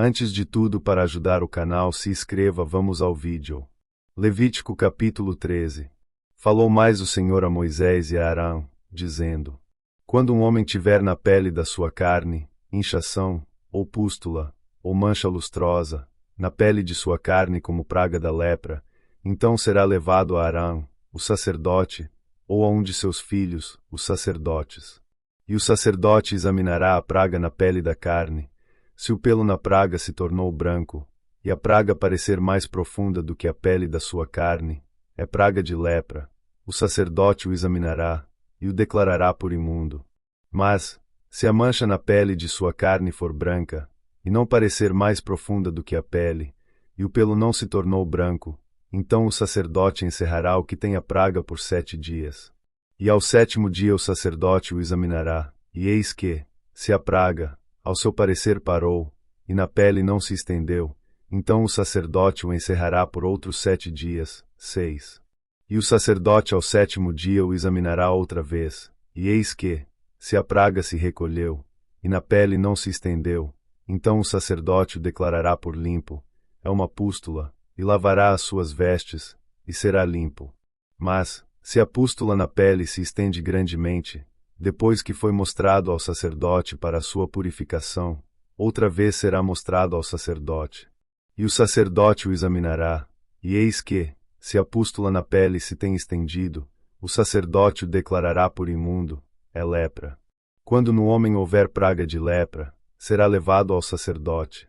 Antes de tudo, para ajudar o canal, se inscreva. Vamos ao vídeo. Levítico capítulo 13. Falou mais o Senhor a Moisés e a Arão, dizendo: Quando um homem tiver na pele da sua carne inchação, ou pústula, ou mancha lustrosa, na pele de sua carne como praga da lepra, então será levado a Arão, o sacerdote, ou a um de seus filhos, os sacerdotes. E o sacerdote examinará a praga na pele da carne. Se o pelo na praga se tornou branco, e a praga parecer mais profunda do que a pele da sua carne, é praga de lepra, o sacerdote o examinará, e o declarará por imundo. Mas, se a mancha na pele de sua carne for branca, e não parecer mais profunda do que a pele, e o pelo não se tornou branco, então o sacerdote encerrará o que tem a praga por 7 dias. E ao 7º dia o sacerdote o examinará, e eis que, se a praga, ao seu parecer parou, e na pele não se estendeu, então o sacerdote o encerrará por outros 7 dias, 6. E o sacerdote ao 7º dia o examinará outra vez, e eis que, se a praga se recolheu, e na pele não se estendeu, então o sacerdote o declarará por limpo, é uma pústula, e lavará as suas vestes, e será limpo. Mas, se a pústula na pele se estende grandemente, depois que foi mostrado ao sacerdote para a sua purificação, outra vez será mostrado ao sacerdote. E o sacerdote o examinará, e eis que, se a pústula na pele se tem estendido, o sacerdote o declarará por imundo, é lepra. Quando no homem houver praga de lepra, será levado ao sacerdote.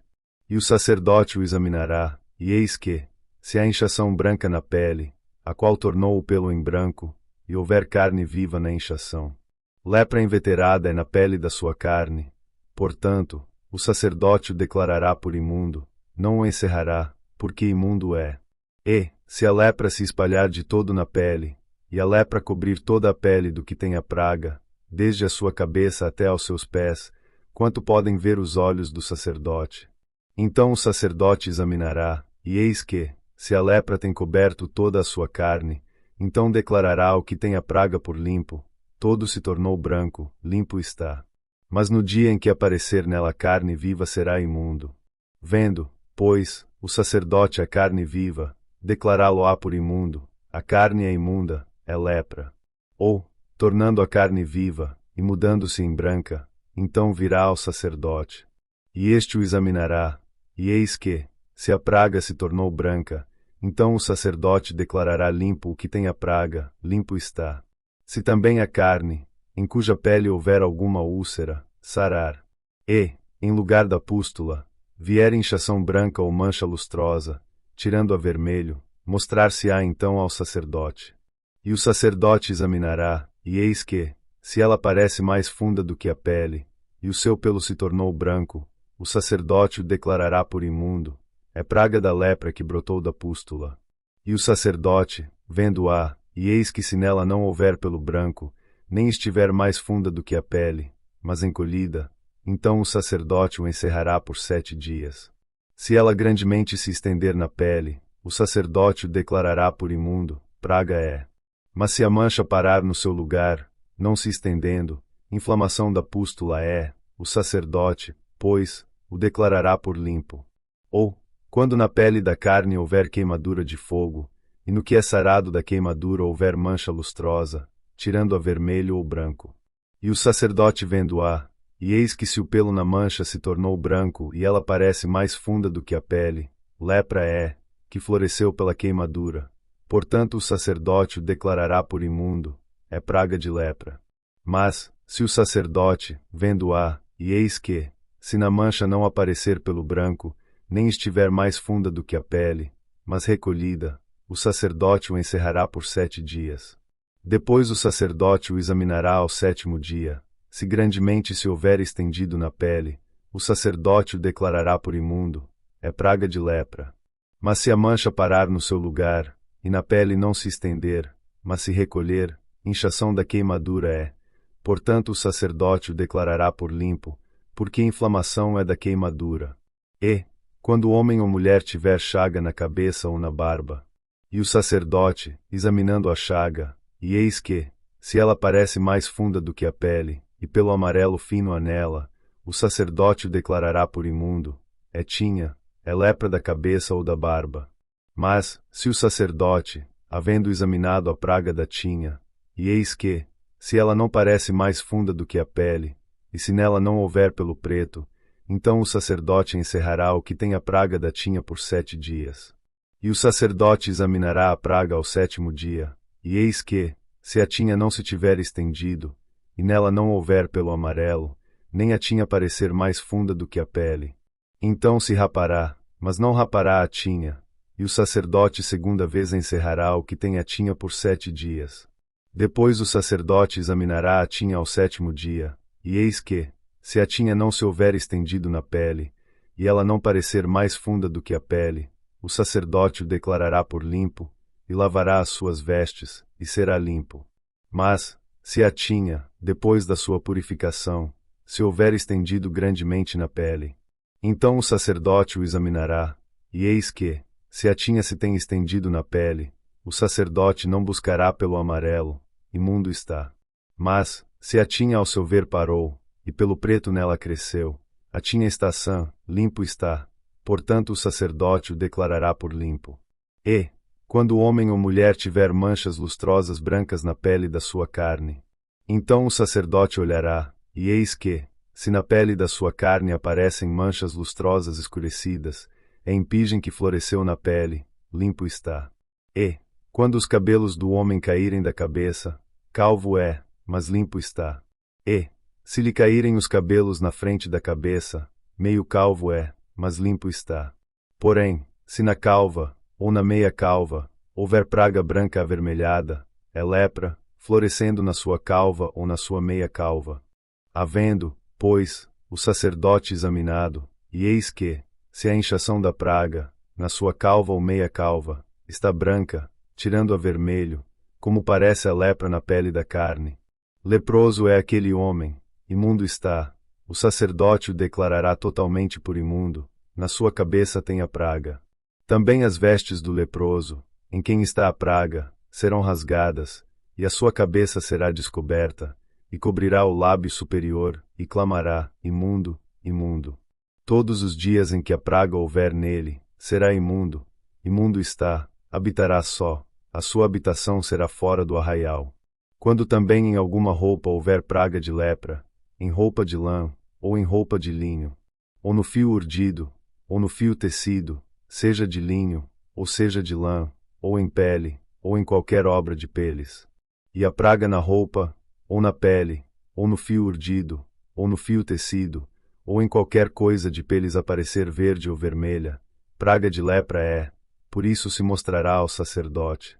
E o sacerdote o examinará, e eis que, se há inchação branca na pele, a qual tornou o pelo em branco, e houver carne viva na inchação, lepra inveterada é na pele da sua carne, portanto, o sacerdote o declarará por imundo, não o encerrará, porque imundo é. E, se a lepra se espalhar de todo na pele, e a lepra cobrir toda a pele do que tem a praga, desde a sua cabeça até aos seus pés, quanto podem ver os olhos do sacerdote, então o sacerdote examinará, e eis que, se a lepra tem coberto toda a sua carne, então declarará o que tem a praga por limpo, todo se tornou branco, limpo está. Mas no dia em que aparecer nela carne viva será imundo. Vendo, pois, o sacerdote a carne viva, declará-lo-á por imundo, a carne é imunda, é lepra. Ou, tornando a carne viva, e mudando-se em branca, então virá ao sacerdote. E este o examinará, e eis que, se a praga se tornou branca, então o sacerdote declarará limpo o que tem a praga, limpo está. Se também a carne, em cuja pele houver alguma úlcera, sarar, e, em lugar da pústula, vier inchação branca ou mancha lustrosa, tirando a vermelho, mostrar-se-á então ao sacerdote. E o sacerdote examinará, e eis que, se ela parece mais funda do que a pele, e o seu pelo se tornou branco, o sacerdote o declarará por imundo, é praga da lepra que brotou da pústula. E o sacerdote, vendo-a, e eis que se nela não houver pelo branco, nem estiver mais funda do que a pele, mas encolhida, então o sacerdote o encerrará por 7 dias. Se ela grandemente se estender na pele, o sacerdote o declarará por imundo, praga é. Mas se a mancha parar no seu lugar, não se estendendo, inflamação da pústula é, o sacerdote, pois, o declarará por limpo. Ou, quando na pele da carne houver queimadura de fogo, e no que é sarado da queimadura houver mancha lustrosa, tirando a vermelho ou branco. E o sacerdote vendo-a, e eis que se o pelo na mancha se tornou branco e ela parece mais funda do que a pele, lepra é, que floresceu pela queimadura. Portanto o sacerdote o declarará por imundo, é praga de lepra. Mas, se o sacerdote, vendo-a, e eis que, se na mancha não aparecer pelo branco, nem estiver mais funda do que a pele, mas recolhida, o sacerdote o encerrará por 7 dias. Depois o sacerdote o examinará ao 7º dia, se grandemente se houver estendido na pele, o sacerdote o declarará por imundo, é praga de lepra. Mas se a mancha parar no seu lugar, e na pele não se estender, mas se recolher, inchação da queimadura é, portanto o sacerdote o declarará por limpo, porque inflamação é da queimadura. E, quando o homem ou mulher tiver chaga na cabeça ou na barba, e o sacerdote, examinando a chaga, e eis que, se ela parece mais funda do que a pele, e pelo amarelo fino a nela, o sacerdote o declarará por imundo, é lepra da cabeça ou da barba. Mas, se o sacerdote, havendo examinado a praga da tinha, e eis que, se ela não parece mais funda do que a pele, e se nela não houver pelo preto, então o sacerdote encerrará o que tem a praga da tinha por 7 dias. E o sacerdote examinará a praga ao 7º dia, e eis que, se a tinha não se tiver estendido, e nela não houver pelo amarelo, nem a tinha parecer mais funda do que a pele, então se rapará, mas não rapará a tinha, e o sacerdote segunda vez encerrará o que tem a tinha por 7 dias. Depois o sacerdote examinará a tinha ao 7º dia, e eis que, se a tinha não se houver estendido na pele, e ela não parecer mais funda do que a pele, o sacerdote o declarará por limpo, e lavará as suas vestes, e será limpo. Mas, se a tinha, depois da sua purificação, se houver estendido grandemente na pele, então o sacerdote o examinará, e eis que, se a tinha se tem estendido na pele, o sacerdote não buscará pelo amarelo, imundo está. Mas, se a tinha ao seu ver parou, e pelo preto nela cresceu, a tinha está sã, limpo está, portanto o sacerdote o declarará por limpo. E, quando o homem ou mulher tiver manchas lustrosas brancas na pele da sua carne, então o sacerdote olhará, e eis que, se na pele da sua carne aparecem manchas lustrosas escurecidas, é impigem que floresceu na pele, limpo está. E, quando os cabelos do homem caírem da cabeça, calvo é, mas limpo está. E, se lhe caírem os cabelos na frente da cabeça, meio calvo é, mas limpo está. Porém, se na calva, ou na meia calva, houver praga branca avermelhada, é lepra, florescendo na sua calva ou na sua meia calva. Havendo, pois, o sacerdote examinado, e eis que, se a inchação da praga, na sua calva ou meia calva, está branca, tirando a vermelho, como parece a lepra na pele da carne, leproso é aquele homem, imundo está, o sacerdote o declarará totalmente por imundo, na sua cabeça tem a praga. Também as vestes do leproso, em quem está a praga, serão rasgadas, e a sua cabeça será descoberta, e cobrirá o lábio superior, e clamará, imundo, imundo. Todos os dias em que a praga houver nele, será imundo, imundo está, habitará só, a sua habitação será fora do arraial. Quando também em alguma roupa houver praga de lepra, em roupa de lã, ou em roupa de linho, ou no fio urdido, ou no fio tecido, seja de linho, ou seja de lã, ou em pele, ou em qualquer obra de peles. E a praga na roupa, ou na pele, ou no fio urdido, ou no fio tecido, ou em qualquer coisa de peles aparecer verde ou vermelha, praga de lepra é, por isso se mostrará ao sacerdote.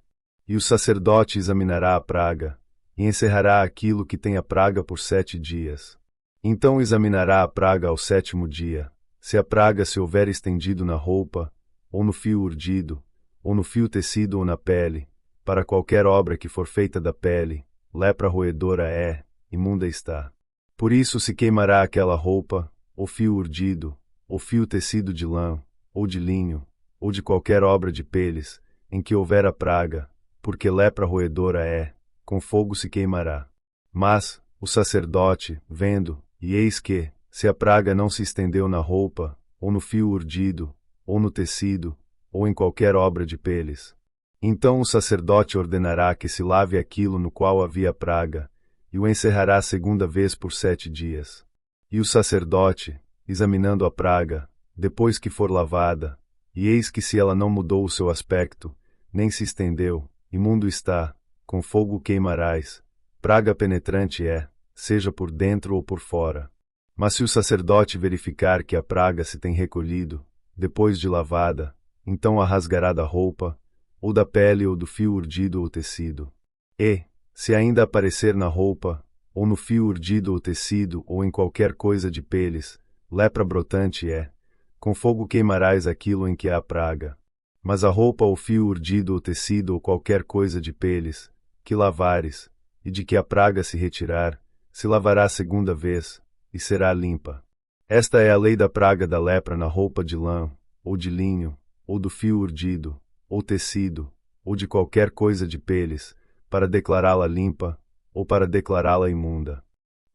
E o sacerdote examinará a praga, e encerrará aquilo que tem a praga por 7 dias. Então examinará a praga ao 7º dia, se a praga se houver estendido na roupa, ou no fio urdido, ou no fio tecido ou na pele, para qualquer obra que for feita da pele, lepra roedora é, imunda está. Por isso se queimará aquela roupa, ou fio urdido, ou fio tecido de lã, ou de linho, ou de qualquer obra de peles, em que houver a praga, porque lepra roedora é, com fogo se queimará. Mas, o sacerdote, vendo, e eis que, se a praga não se estendeu na roupa, ou no fio urdido, ou no tecido, ou em qualquer obra de peles, então o sacerdote ordenará que se lave aquilo no qual havia praga, e o encerrará segunda vez por 7 dias. E o sacerdote, examinando a praga, depois que for lavada, e eis que se ela não mudou o seu aspecto, nem se estendeu, imundo está, com fogo o queimarás, praga penetrante é, seja por dentro ou por fora. Mas se o sacerdote verificar que a praga se tem recolhido, depois de lavada, então a rasgará da roupa, ou da pele ou do fio urdido ou tecido. E, se ainda aparecer na roupa, ou no fio urdido ou tecido ou em qualquer coisa de peles, lepra brotante é, com fogo queimarás aquilo em que há praga. Mas a roupa ou fio urdido ou tecido ou qualquer coisa de peles, que lavares, e de que a praga se retirar, se lavará segunda vez, e será limpa. Esta é a lei da praga da lepra na roupa de lã, ou de linho, ou do fio urdido, ou tecido, ou de qualquer coisa de peles, para declará-la limpa, ou para declará-la imunda.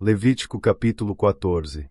Levítico capítulo 14.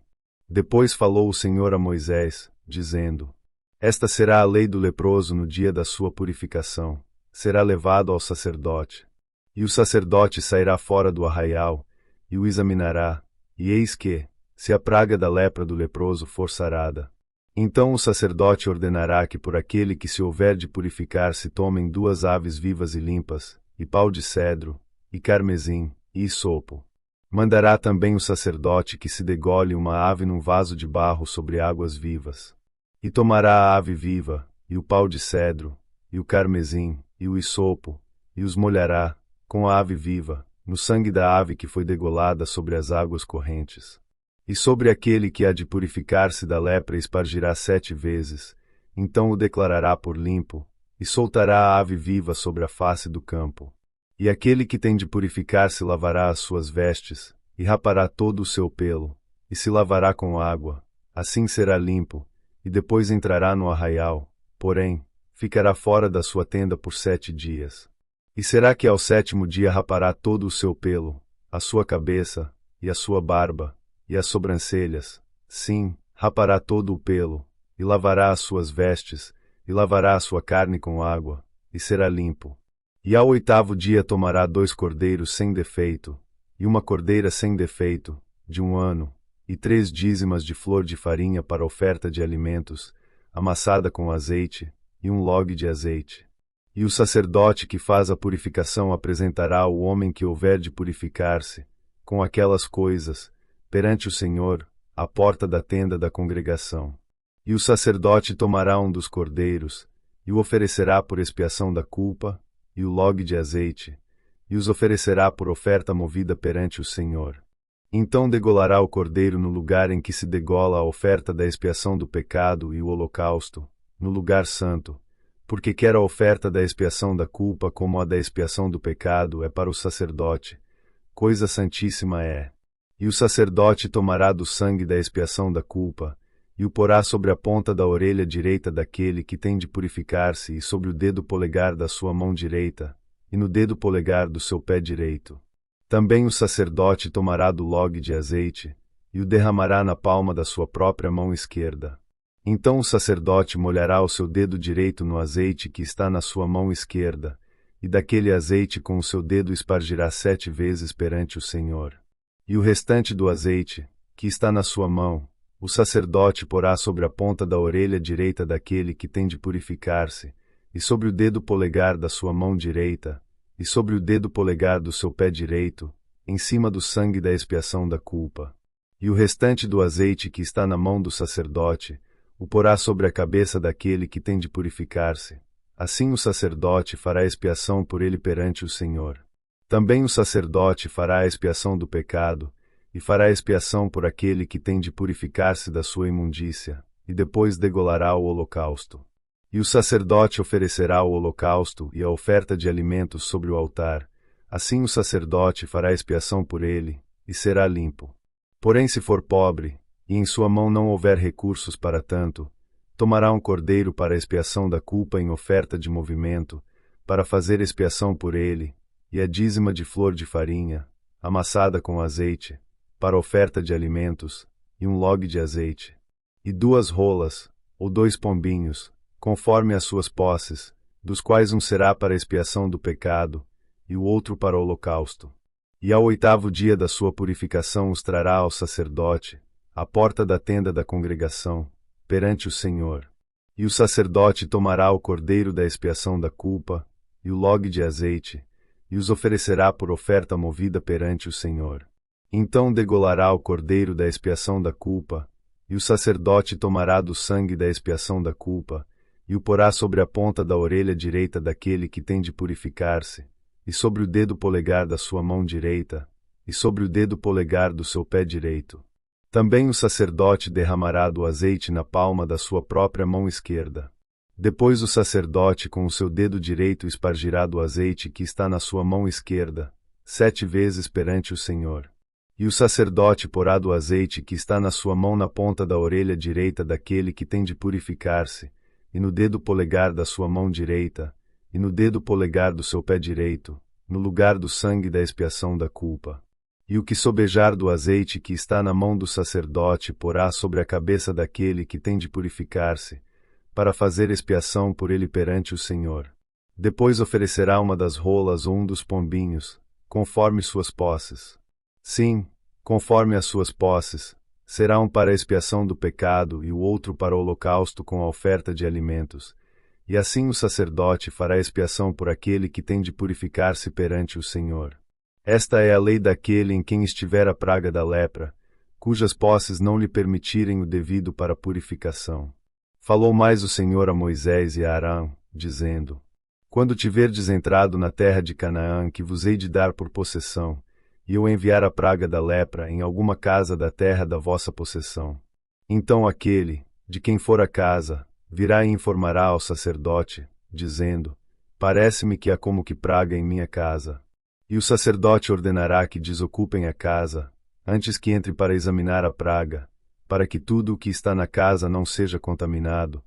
Depois falou o Senhor a Moisés, dizendo: Esta será a lei do leproso no dia da sua purificação. Será levado ao sacerdote. E o sacerdote sairá fora do arraial, e o examinará, e eis que, se a praga da lepra do leproso for sarada, então o sacerdote ordenará que por aquele que se houver de purificar se tomem 2 aves vivas e limpas, e pau de cedro, e carmesim, e hisopo. Mandará também o sacerdote que se degole uma ave num vaso de barro sobre águas vivas. E tomará a ave viva, e o pau de cedro, e o carmesim, e o hisopo, e os molhará, com a ave viva, no sangue da ave que foi degolada sobre as águas correntes. E sobre aquele que há de purificar-se da lepra espargirá 7 vezes, então o declarará por limpo, e soltará a ave viva sobre a face do campo. E aquele que tem de purificar-se lavará as suas vestes, e rapará todo o seu pelo, e se lavará com água, assim será limpo, e depois entrará no arraial, porém, ficará fora da sua tenda por 7 dias. E será que ao 7º dia rapará todo o seu pelo, a sua cabeça, e a sua barba, e as sobrancelhas, sim, rapará todo o pelo, e lavará as suas vestes, e lavará a sua carne com água, e será limpo. E ao 8º dia tomará 2 cordeiros sem defeito, e uma cordeira sem defeito, de 1 ano, e 3 dízimas de flor de farinha para oferta de alimentos, amassada com azeite, e 1 log de azeite. E o sacerdote que faz a purificação apresentará o homem que houver de purificar-se, com aquelas coisas, perante o Senhor, à porta da tenda da congregação. E o sacerdote tomará um dos cordeiros, e o oferecerá por expiação da culpa, e o log de azeite, e os oferecerá por oferta movida perante o Senhor. Então degolará o cordeiro no lugar em que se degola a oferta da expiação do pecado e o holocausto, no lugar santo, porque quer a oferta da expiação da culpa como a da expiação do pecado é para o sacerdote, coisa santíssima é. E o sacerdote tomará do sangue da expiação da culpa, e o porá sobre a ponta da orelha direita daquele que tem de purificar-se e sobre o dedo polegar da sua mão direita, e no dedo polegar do seu pé direito. Também o sacerdote tomará do log de azeite, e o derramará na palma da sua própria mão esquerda. Então o sacerdote molhará o seu dedo direito no azeite que está na sua mão esquerda, e daquele azeite com o seu dedo espargirá 7 vezes perante o Senhor. E o restante do azeite, que está na sua mão, o sacerdote porá sobre a ponta da orelha direita daquele que tem de purificar-se, e sobre o dedo polegar da sua mão direita, e sobre o dedo polegar do seu pé direito, em cima do sangue da expiação da culpa. E o restante do azeite que está na mão do sacerdote, o porá sobre a cabeça daquele que tem de purificar-se. Assim o sacerdote fará expiação por ele perante o Senhor. Também o sacerdote fará a expiação do pecado, e fará expiação por aquele que tem de purificar-se da sua imundícia, e depois degolará o holocausto. E o sacerdote oferecerá o holocausto e a oferta de alimentos sobre o altar. Assim o sacerdote fará expiação por ele, e será limpo. Porém, se for pobre, e em sua mão não houver recursos para tanto, tomará um cordeiro para a expiação da culpa em oferta de movimento, para fazer expiação por ele, e a dízima de flor de farinha, amassada com azeite, para oferta de alimentos, e 1 log de azeite, e 2 rolas, ou 2 pombinhos, conforme as suas posses, dos quais um será para a expiação do pecado, e o outro para o holocausto. E ao 8º dia da sua purificação os trará ao sacerdote, à porta da tenda da congregação, perante o Senhor. E o sacerdote tomará o cordeiro da expiação da culpa, e o log de azeite, e os oferecerá por oferta movida perante o Senhor. Então degolará o cordeiro da expiação da culpa, e o sacerdote tomará do sangue da expiação da culpa, e o porá sobre a ponta da orelha direita daquele que tem de purificar-se, e sobre o dedo polegar da sua mão direita, e sobre o dedo polegar do seu pé direito. Também o sacerdote derramará do azeite na palma da sua própria mão esquerda. Depois o sacerdote com o seu dedo direito espargirá do azeite que está na sua mão esquerda, 7 vezes perante o Senhor. E o sacerdote porá do azeite que está na sua mão na ponta da orelha direita daquele que tem de purificar-se, e no dedo polegar da sua mão direita, e no dedo polegar do seu pé direito, no lugar do sangue da expiação da culpa. E o que sobejar do azeite que está na mão do sacerdote porá sobre a cabeça daquele que tem de purificar-se, para fazer expiação por ele perante o Senhor. Depois oferecerá uma das rolas ou um dos pombinhos, conforme suas posses. Sim, conforme as suas posses, será um para a expiação do pecado e o outro para o holocausto com a oferta de alimentos. E assim o sacerdote fará expiação por aquele que tem de purificar-se perante o Senhor. Esta é a lei daquele em quem estiver a praga da lepra, cujas posses não lhe permitirem o devido para a purificação. Falou mais o Senhor a Moisés e a Arão, dizendo: Quando tiverdes entrado na terra de Canaã que vos hei de dar por possessão, e eu enviar a praga da lepra em alguma casa da terra da vossa possessão, então aquele, de quem for a casa, virá e informará ao sacerdote, dizendo: Parece-me que há como que praga em minha casa. E o sacerdote ordenará que desocupem a casa, antes que entre para examinar a praga, para que tudo o que está na casa não seja contaminado,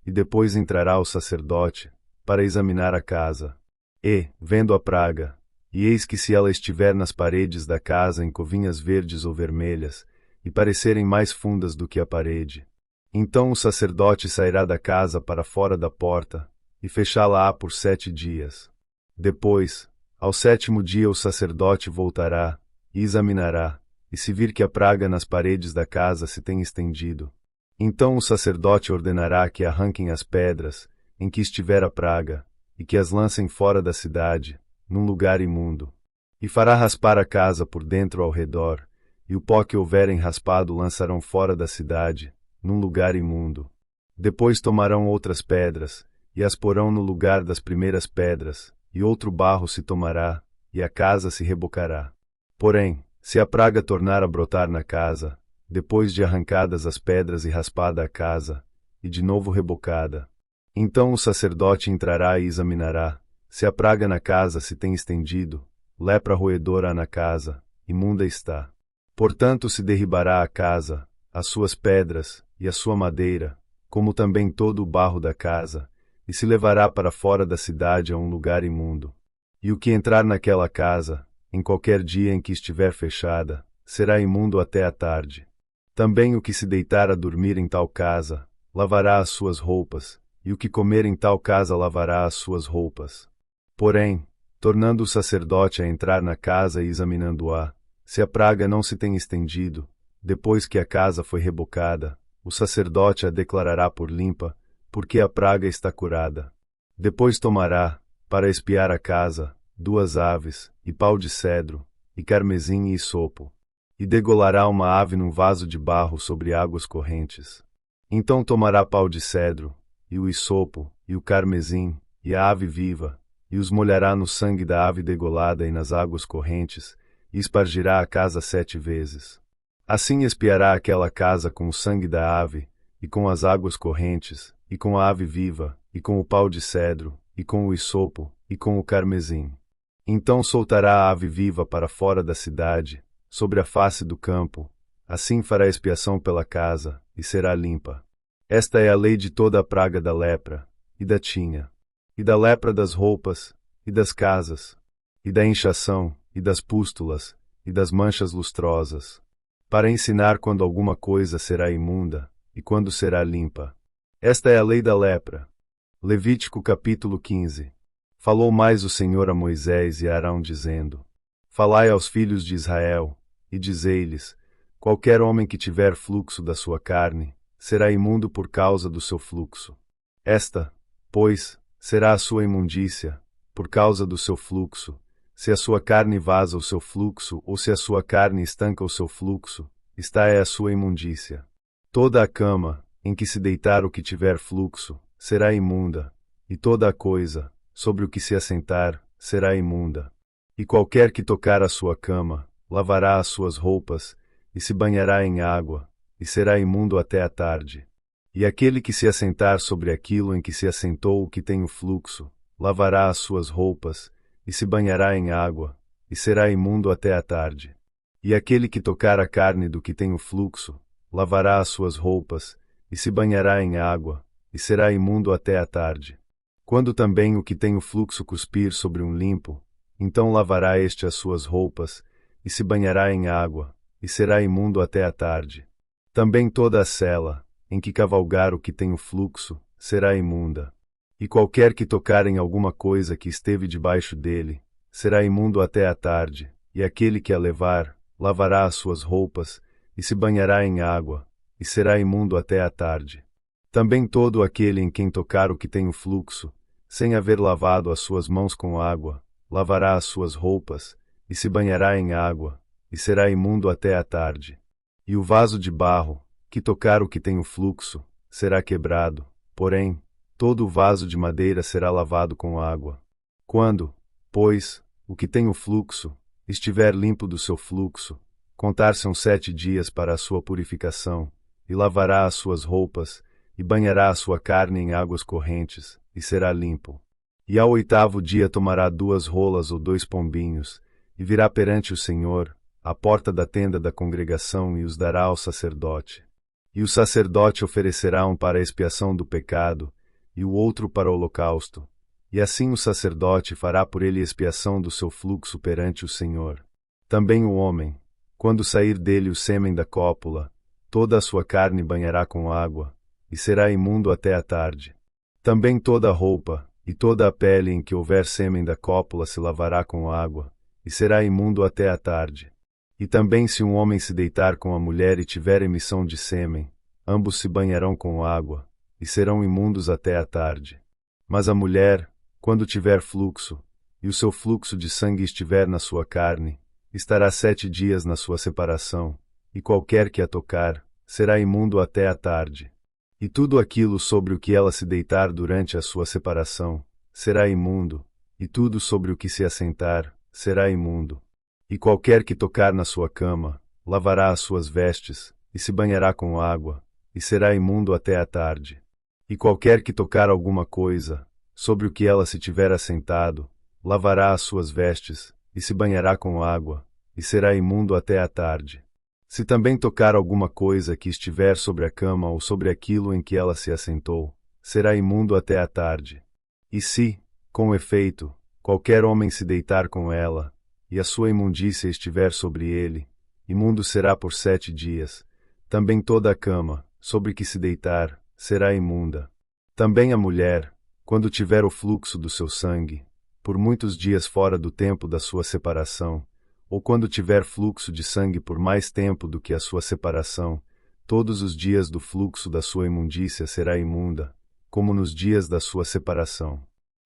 e depois entrará o sacerdote, para examinar a casa. E, vendo a praga, e eis que se ela estiver nas paredes da casa em covinhas verdes ou vermelhas, e parecerem mais fundas do que a parede, então o sacerdote sairá da casa para fora da porta, e fechá-la-á por 7 dias. Depois, ao 7º dia o sacerdote voltará, e examinará, e se vir que a praga nas paredes da casa se tem estendido, então o sacerdote ordenará que arranquem as pedras, em que estiver a praga, e que as lancem fora da cidade, num lugar imundo. E fará raspar a casa por dentro ao redor, e o pó que houverem raspado lançarão fora da cidade, num lugar imundo. Depois tomarão outras pedras, e as porão no lugar das primeiras pedras, e outro barro se tomará, e a casa se rebocará. Porém, se a praga tornar a brotar na casa, depois de arrancadas as pedras e raspada a casa, e de novo rebocada, então o sacerdote entrará e examinará, se a praga na casa se tem estendido, lepra roedora há na casa, imunda está. Portanto se derribará a casa, as suas pedras, e a sua madeira, como também todo o barro da casa, e se levará para fora da cidade a um lugar imundo. E o que entrar naquela casa, em qualquer dia em que estiver fechada, será imundo até a tarde. Também o que se deitar a dormir em tal casa, lavará as suas roupas, e o que comer em tal casa lavará as suas roupas. Porém, tornando o sacerdote a entrar na casa e examinando-a, se a praga não se tem estendido, depois que a casa foi rebocada, o sacerdote a declarará por limpa, porque a praga está curada. Depois tomará, para espiar a casa, 2 aves, e pau de cedro, e carmesim e isopo, e degolará uma ave num vaso de barro sobre águas correntes. Então tomará pau de cedro, e o isopo, e o carmesim, e a ave viva, e os molhará no sangue da ave degolada e nas águas correntes, e espargirá a casa 7 vezes. Assim espiará aquela casa com o sangue da ave, e com as águas correntes, e com a ave viva, e com o pau de cedro, e com o isopo, e com o carmesim. Então soltará a ave viva para fora da cidade, sobre a face do campo, assim fará expiação pela casa, e será limpa. Esta é a lei de toda a praga da lepra, e da tinha, e da lepra das roupas, e das casas, e da inchação, e das pústulas, e das manchas lustrosas, para ensinar quando alguma coisa será imunda, e quando será limpa. Esta é a lei da lepra. Levítico capítulo 15. Falou mais o Senhor a Moisés e a Arão dizendo: Falai aos filhos de Israel, e dizei-lhes: Qualquer homem que tiver fluxo da sua carne, será imundo por causa do seu fluxo. Esta, pois, será a sua imundícia, por causa do seu fluxo, se a sua carne vaza o seu fluxo, ou se a sua carne estanca o seu fluxo, esta é a sua imundícia. Toda a cama, em que se deitar o que tiver fluxo, será imunda, e toda a coisa, sobre o que se assentar, será imunda. E qualquer que tocar a sua cama, lavará as suas roupas, e se banhará em água, e será imundo até a tarde. E aquele que se assentar sobre aquilo em que se assentou o que tem o fluxo, lavará as suas roupas, e se banhará em água, e será imundo até a tarde. E aquele que tocar a carne do que tem o fluxo, lavará as suas roupas, e se banhará em água, e será imundo até a tarde. Quando também o que tem o fluxo cuspir sobre um limpo, então lavará este as suas roupas, e se banhará em água, e será imundo até a tarde. Também toda a sela, em que cavalgar o que tem o fluxo, será imunda. E qualquer que tocar em alguma coisa que esteve debaixo dele, será imundo até a tarde, e aquele que a levar, lavará as suas roupas, e se banhará em água, e será imundo até a tarde. Também todo aquele em quem tocar o que tem o fluxo, sem haver lavado as suas mãos com água, lavará as suas roupas, e se banhará em água, e será imundo até a tarde. E o vaso de barro, que tocar o que tem o fluxo, será quebrado, porém, todo o vaso de madeira será lavado com água. Quando, pois, o que tem o fluxo, estiver limpo do seu fluxo, contar-se-ão 7 dias para a sua purificação, e lavará as suas roupas, e banhará a sua carne em águas correntes, e será limpo. E ao 8º dia tomará 2 rolas ou 2 pombinhos, e virá perante o Senhor, à porta da tenda da congregação, e os dará ao sacerdote. E o sacerdote oferecerá um para a expiação do pecado, e o outro para o holocausto. E assim o sacerdote fará por ele expiação do seu fluxo perante o Senhor. Também o homem, quando sair dele o sêmen da cópula, toda a sua carne banhará com água, e será imundo até a tarde. Também toda a roupa, e toda a pele em que houver sêmen da cópula se lavará com água, e será imundo até a tarde. E também se um homem se deitar com a mulher e tiver emissão de sêmen, ambos se banharão com água, e serão imundos até a tarde. Mas a mulher, quando tiver fluxo, e o seu fluxo de sangue estiver na sua carne, estará 7 dias na sua separação, e qualquer que a tocar, será imundo até a tarde. E tudo aquilo sobre o que ela se deitar durante a sua separação, será imundo, e tudo sobre o que se assentar, será imundo. E qualquer que tocar na sua cama, lavará as suas vestes, e se banhará com água, e será imundo até a tarde. E qualquer que tocar alguma coisa, sobre o que ela se tiver assentado, lavará as suas vestes, e se banhará com água, e será imundo até a tarde. Se também tocar alguma coisa que estiver sobre a cama ou sobre aquilo em que ela se assentou, será imundo até a tarde. E se, com efeito, qualquer homem se deitar com ela, e a sua imundícia estiver sobre ele, imundo será por 7 dias. Também toda a cama, sobre que se deitar, será imunda. Também a mulher, quando tiver o fluxo do seu sangue, por muitos dias fora do tempo da sua separação, ou quando tiver fluxo de sangue por mais tempo do que a sua separação, todos os dias do fluxo da sua imundícia será imunda, como nos dias da sua separação.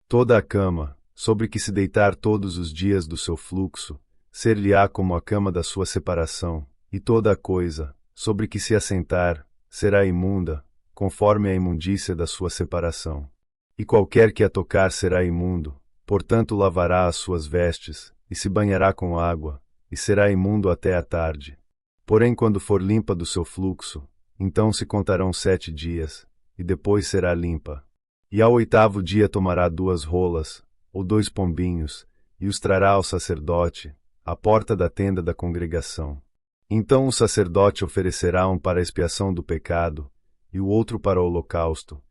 Toda a cama, sobre que se deitar todos os dias do seu fluxo, ser-lhe-á como a cama da sua separação, e toda a coisa, sobre que se assentar, será imunda, conforme a imundícia da sua separação. E qualquer que a tocar será imundo, portanto lavará as suas vestes, e se banhará com água, e será imundo até a tarde. Porém quando for limpa do seu fluxo, então se contarão 7 dias, e depois será limpa. E ao 8º dia tomará 2 rolas, ou 2 pombinhos, e os trará ao sacerdote, à porta da tenda da congregação. Então o sacerdote oferecerá um para a expiação do pecado, e o outro para o holocausto,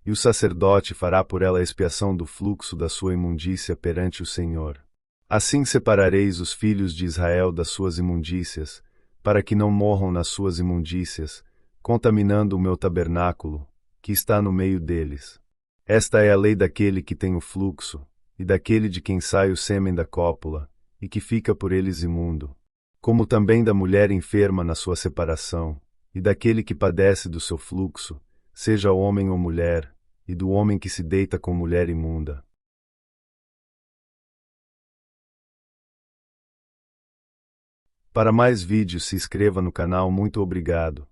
e o sacerdote fará por ela a expiação do fluxo da sua imundícia perante o Senhor. Assim separareis os filhos de Israel das suas imundícias, para que não morram nas suas imundícias, contaminando o meu tabernáculo, que está no meio deles. Esta é a lei daquele que tem o fluxo, e daquele de quem sai o sêmen da cópula, e que fica por eles imundo, como também da mulher enferma na sua separação, e daquele que padece do seu fluxo, seja homem ou mulher, e do homem que se deita com mulher imunda. Para mais vídeos se inscreva no canal. Muito obrigado.